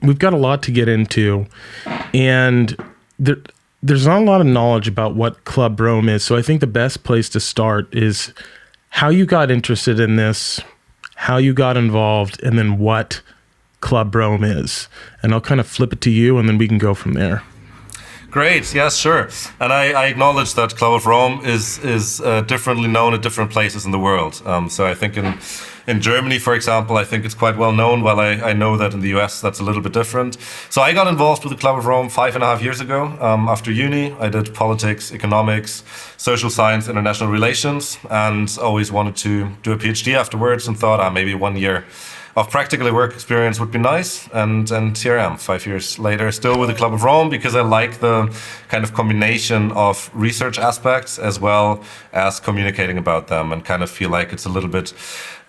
we've got a lot to get into, and there's not a lot of knowledge about what Club Rome is. So I think the best place to start is how you got interested in this, how you got involved, and then what Club Rome is. And I'll kind of flip it to you, and then we can go from there. Great, yes, sure. And I acknowledge that Club of Rome is differently known at different places in the world. So I think in Germany, for example, I think it's quite well known, while I know that in the US that's a little bit different. So I got involved with the Club of Rome 5.5 years ago. After uni, I did politics, economics, social science, international relations, and always wanted to do a PhD afterwards, and thought maybe 1 year of practical work experience would be nice, and here I am 5 years later, still with the Club of Rome, because I like the kind of combination of research aspects as well as communicating about them, and kind of feel like it's a little bit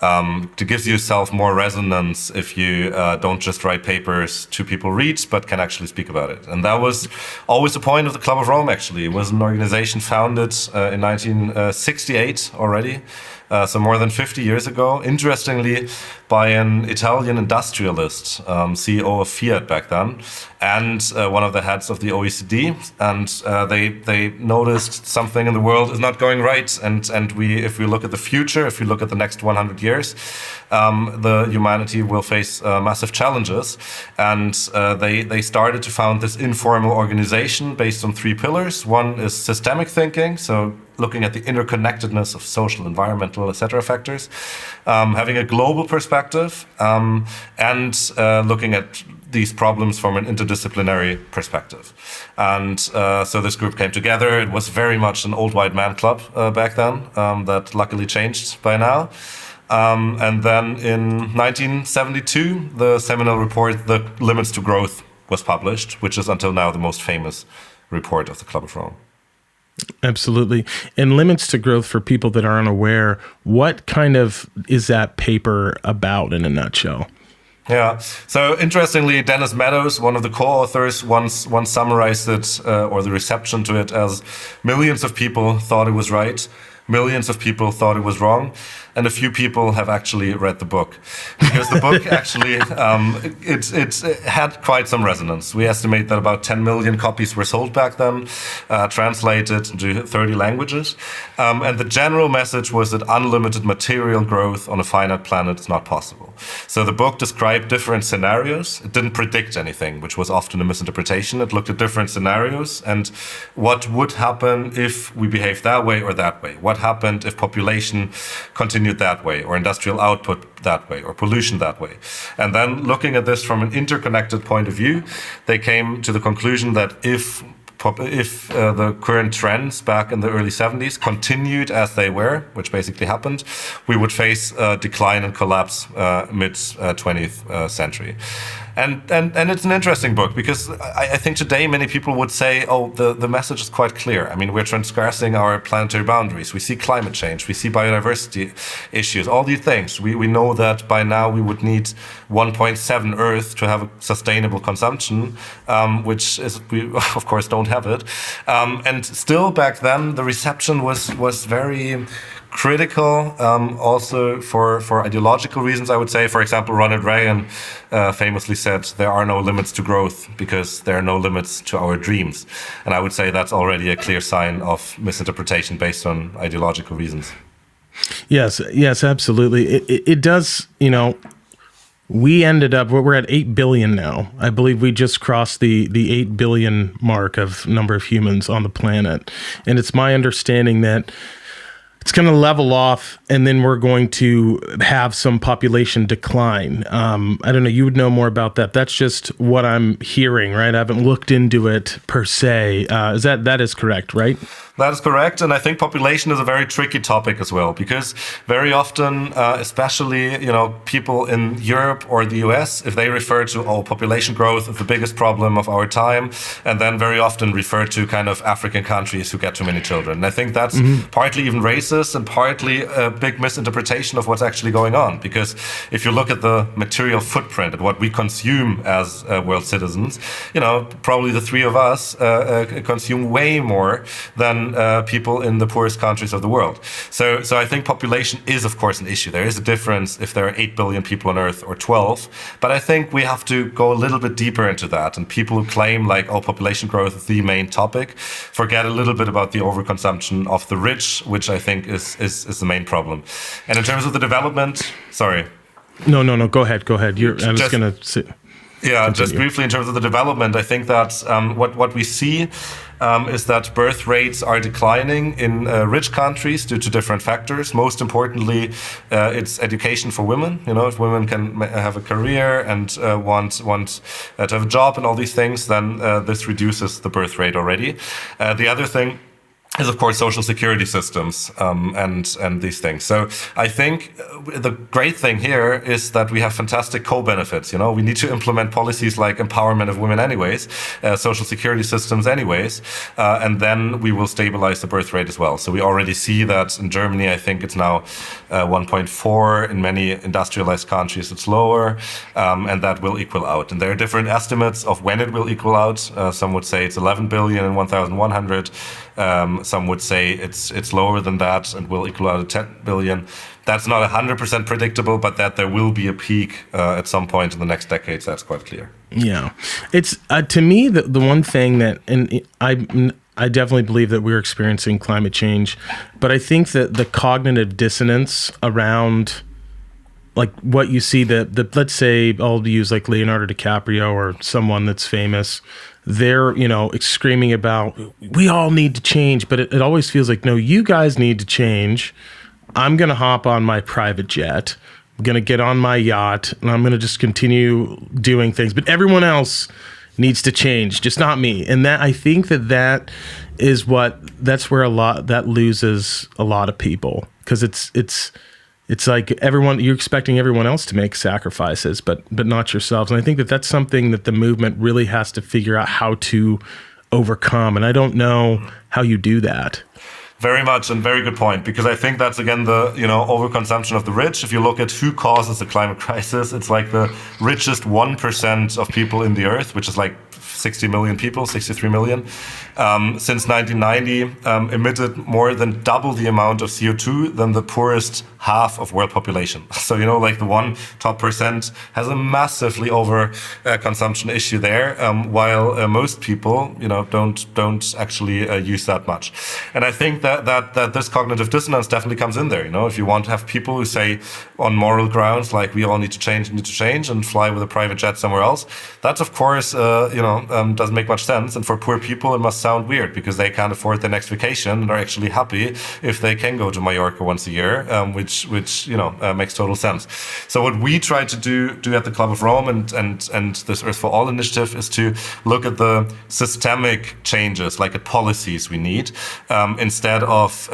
to give yourself more resonance if you don't just write papers to people read, but can actually speak about it. And that was always the point of the Club of Rome, actually. It was an organization founded in 1968 already. So more than 50 years ago, interestingly, by an Italian industrialist, CEO of Fiat back then, and one of the heads of the OECD. And they noticed something in the world is not going right. And if we look at the future, if we look at the next 100 years, the humanity will face massive challenges. And they started to found this informal organization based on 3 pillars. One is systemic thinking, so looking at the interconnectedness of social, environmental, etc. factors, having a global perspective, and looking at these problems from an interdisciplinary perspective. And so this group came together. It was very much an old white man club back then, that luckily changed by now. And then in 1972, the seminal report, The Limits to Growth, was published, which is until now the most famous report of the Club of Rome. Absolutely. And Limits to Growth, for people that are unaware, what kind of is that paper about in a nutshell? Yeah. So interestingly, Dennis Meadows, one of the co-authors, once summarized it, or the reception to it, as millions of people thought it was right, millions of people thought it was wrong, and a few people have actually read the book, because the book actually it had quite some resonance. We estimate that about 10 million copies were sold back then, translated into 30 languages, and the general message was that unlimited material growth on a finite planet is not possible. So the book described different scenarios. It didn't predict anything, which was often a misinterpretation. It looked at different scenarios and what would happen if we behaved that way or that way. What happened if population continued that way, or industrial output that way, or pollution that way. And then looking at this from an interconnected point of view, they came to the conclusion that if the current trends back in the early 70s continued as they were, which basically happened, we would face a decline and collapse mid-20th century. And it's an interesting book, because I think today many people would say, oh, the message is quite clear. I mean, we're transgressing our planetary boundaries. We see climate change. We see biodiversity issues, all these things. We know that by now we would need 1.7 Earth to have a sustainable consumption, which is, we of course don't have it. And still back then, the reception was very critical, also for ideological reasons, I would say. For example, Ronald Reagan famously said, there are no limits to growth because there are no limits to our dreams. And I would say that's already a clear sign of misinterpretation based on ideological reasons. Yes, absolutely. It does, we ended up, we're at 8 billion now. I believe we just crossed the 8 billion mark of number of humans on the planet. And it's my understanding that it's going to level off, and then we're going to have some population decline. I don't know, you would know more about that. That's just what I'm hearing, right? I haven't looked into it per se. That is correct, right? That is correct, and I think population is a very tricky topic as well, because very often, especially people in Europe or the US, if they refer to population growth is the biggest problem of our time, and then very often refer to kind of African countries who get too many children. And I think that's partly even racist and partly a big misinterpretation of what's actually going on, because if you look at the material footprint, at what we consume as world citizens, probably the three of us consume way more than than people in the poorest countries of the world. So I think population is, of course, an issue. There is a difference if there are 8 billion people on Earth or 12. But I think we have to go a little bit deeper into that. And people who claim like, oh, population growth is the main topic, forget a little bit about the overconsumption of the rich, which I think is the main problem. And in terms of the development, sorry. No. Go ahead. I'm just going to sit. Yeah, just briefly in terms of the development, I think that what we see is that birth rates are declining in rich countries due to different factors. Most importantly, it's education for women. You know, if women can have a career and want to have a job and all these things, then this reduces the birth rate already. The other thing is, of course, social security systems and these things. So I think the great thing here is that we have fantastic co-benefits. You know, we need to implement policies like empowerment of women anyways, social security systems anyways, and then we will stabilize the birth rate as well. So we already see that in Germany, I think it's now 1.4. In many industrialized countries, it's lower, and that will equal out. And there are different estimates of when it will equal out. Some would say it's 11 billion and 1,100. Some would say it's lower than that and will equal out at 10 billion. That's not 100% predictable, but that there will be a peak at some point in the next decades, that's quite clear. Yeah. It's to me, the one thing that, and I definitely believe that we're experiencing climate change, but I think that the cognitive dissonance around like what you see, the let's say I'll use like Leonardo DiCaprio or someone that's famous. They're, screaming about, we all need to change, but it always feels like, no, you guys need to change. I'm going to hop on my private jet. I'm going to get on my yacht and I'm going to just continue doing things. But everyone else needs to change, just not me. And that, I think that is that's where that loses a lot of people, because it's like you're expecting everyone else to make sacrifices, but not yourselves. And I think that's something that the movement really has to figure out how to overcome. And I don't know how you do that. Very much, and very good point, because I think that's again the overconsumption of the rich. If you look at who causes the climate crisis, it's like the richest 1% of people in the earth, which is like 60 million people, 63 million, since 1990 emitted more than double the amount of CO2 than the poorest half of world population. So, like the one top percent has a massively over consumption issue there, while most people, don't actually use that much. And I think that this cognitive dissonance definitely comes in there. If you want to have people who say on moral grounds, like we all need to change and fly with a private jet somewhere else, that's of course, doesn't make much sense. And for poor people, it must sound weird because they can't afford their next vacation and are actually happy if they can go to Mallorca once a year, which makes total sense. So what we try to do at the Club of Rome and this Earth for All initiative is to look at the systemic changes, like at policies we need, instead of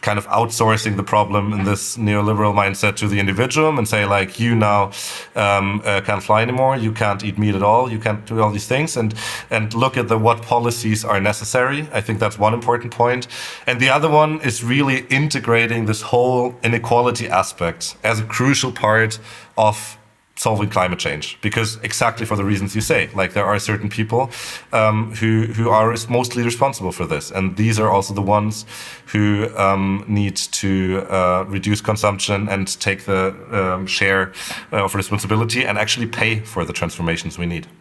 kind of outsourcing the problem in this neoliberal mindset to the individual and say like, you now can't fly anymore, you can't eat meat at all, you can't do all these things, and look at what policies are necessary. I think that's one important point. And the other one is really integrating this whole inequality aspect as a crucial part of solving climate change, because exactly for the reasons you say, like there are certain people who are mostly responsible for this, and these are also the ones who need to reduce consumption and take the share of responsibility and actually pay for the transformations we need.